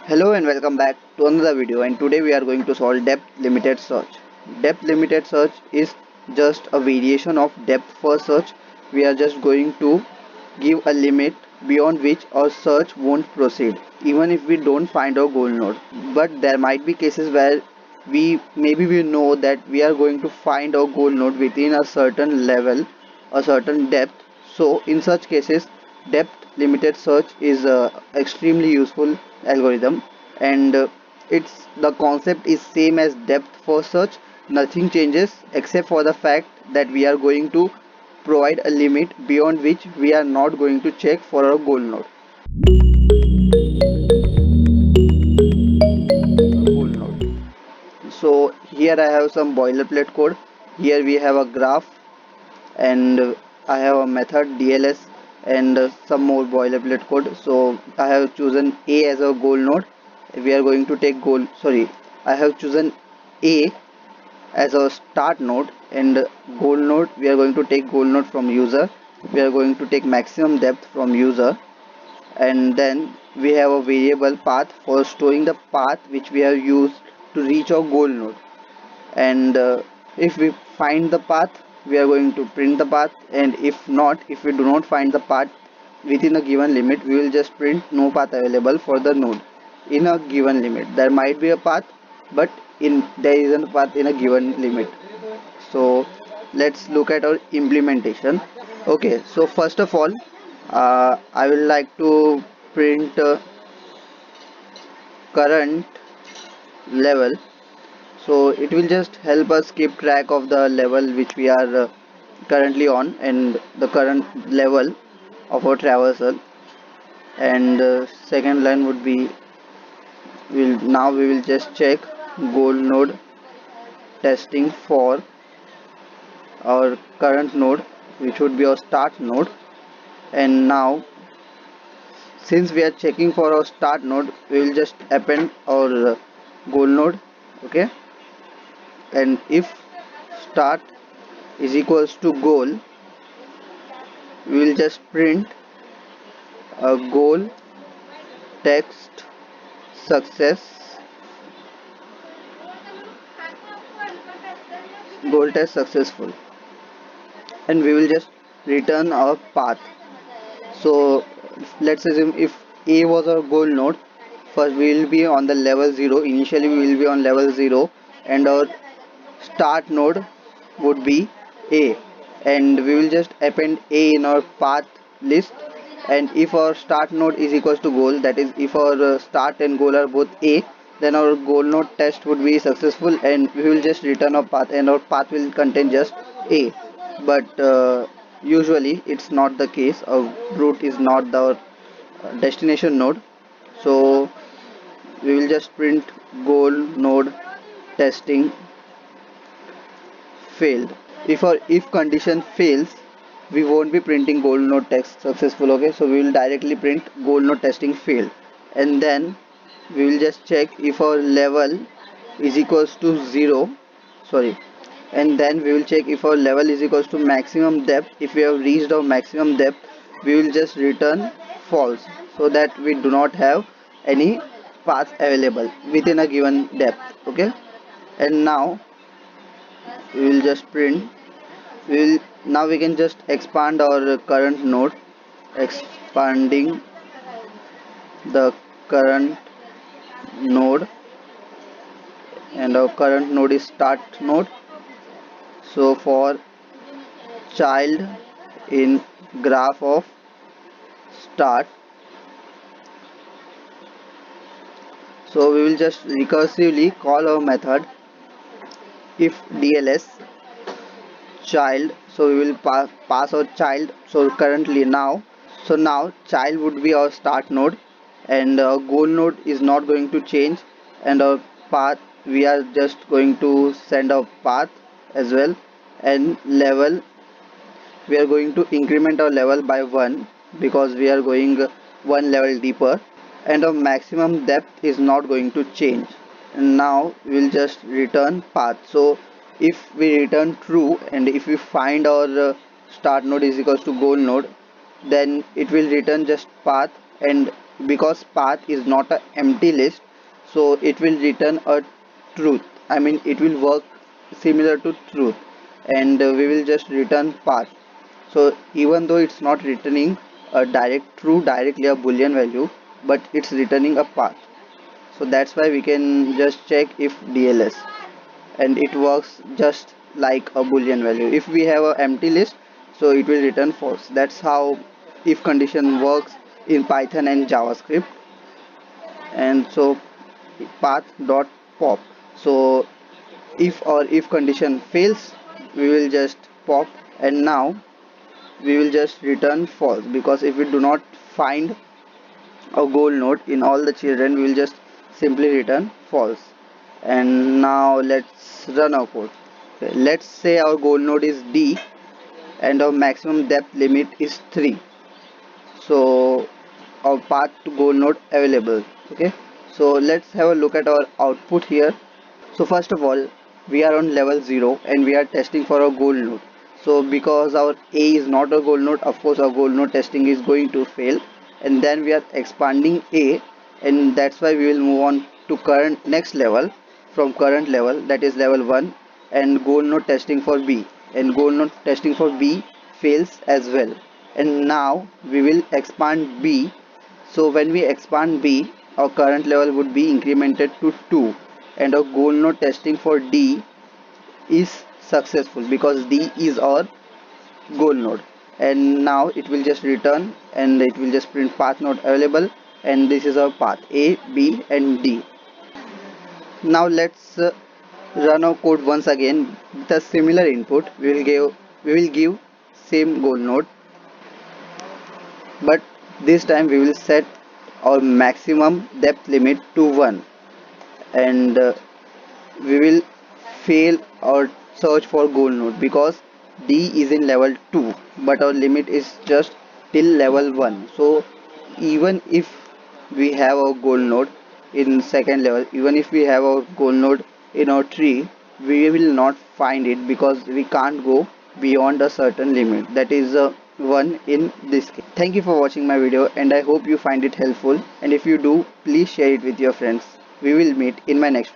Hello and welcome back to another video, and today we are going to solve depth limited search. Depth limited search is just a variation of depth first search. We are just going to give a limit beyond which our search won't proceed even if we don't find our goal node. But there might be cases where we know that we are going to find our goal node within a certain level, a certain depth. So in such cases, depth limited search is a extremely useful algorithm, and it's the concept is same as depth first search. Nothing changes except for the fact that we are going to provide a limit beyond which we are not going to check for our goal node. So here I have some boilerplate code. Here we have a graph, and I have a method DLS, and some more boilerplate code. So I have chosen A as a goal node. We are going to take goal, sorry, I have chosen A as a start node, and goal node we are going to take goal node from user. We are going to take maximum depth from user, and then we have a variable path for storing the path which we have used to reach our goal node. And if we find the path, we are going to print the path, and if we do not find the path within a given limit, we will just print no path available for the node in a given limit. There might be a path, but in there isn't a path in a given limit. So let's look at our implementation. Okay, so first of all, I will like to print current level. So it will just help us keep track of the level which we are currently on, and the current level of our traversal. And second line would be, we will just check goal node testing for our current node, which would be our start node. And now, since we are checking for our start node, we will just append our goal node. Okay, and if start is equals to goal, we will just print a goal text success, goal test successful, and we will just return our path. So let's assume if A was our goal node, first we will be on the level 0. Initially we will be on level 0, and our start node would be A, and we will just append A in our path list. And if our start node is equals to goal, that is if our start and goal are both A, then our goal node test would be successful, and we will just return our path, and our path will contain just A. But usually it's not the case. Our route is not the destination node. So we will just print goal node testing failed. If our if condition fails, we won't be printing goal node test successful. Okay, so we will directly print goal node testing failed, and then we will just check if our level is equals to 0, sorry, and then we will check if our level is equals to maximum depth. If we have reached our maximum depth, we will just return false, so that we do not have any paths available within a given depth. Okay, and now we will just print, we will now we can just expand our current node, expanding the current node, and our current node is start node. So for child in graph of start, so we will just recursively call our method if dls child. So we will pass our child. So currently now, so now child would be our start node, and our goal node is not going to change, and our path, we are just going to send our path as well. And level, we are going to increment our level by 1 because we are going one level deeper, and our maximum depth is not going to change. And now we will just return path. So if we return true, and if we find our start node is equals to goal node, then it will return just path, and because path is not an empty list, so it will return a truth. I mean, it will work similar to truth, and we will just return path. So even though it's not returning a direct true directly a boolean value, but it's returning a path. So that's why we can just check if DLS, and it works just like a boolean value. If we have an empty list, so it will return false. That's how if condition works in Python and JavaScript. And so path dot pop, so if condition fails, we will just pop, and now we will just return false, because if we do not find a goal node in all the children, we will just simply return false. And now let's run our code. Okay, let's say our goal node is D and our maximum depth limit is 3. So our path to goal node available. Okay, so let's have a look at our output here. So first of all, we are on level 0 and we are testing for a goal node. So because our A is not a goal node, of course our goal node testing is going to fail. And then we are expanding A, and that's why we will move on to current next level, from current level, that is level 1, and goal node testing for B. And goal node testing for B fails as well. And now we will expand B. So when we expand B, our current level would be incremented to 2, and our goal node testing for D is successful because D is our goal node. And now it will just return, and it will just print path not available, and this is our path A, B and D. Now let's run our code once again with a similar input. We will give same goal node, but this time we will set our maximum depth limit to 1, and we will fail our search for goal node because D is in level 2, but our limit is just till level 1. So even if we have our goal node in second level, even if we have our goal node in our tree, we will not find it because we can't go beyond a certain limit, that is 1 in this case. Thank you for watching my video, and I hope you find it helpful, and if you do, please share it with your friends. We will meet in my next video.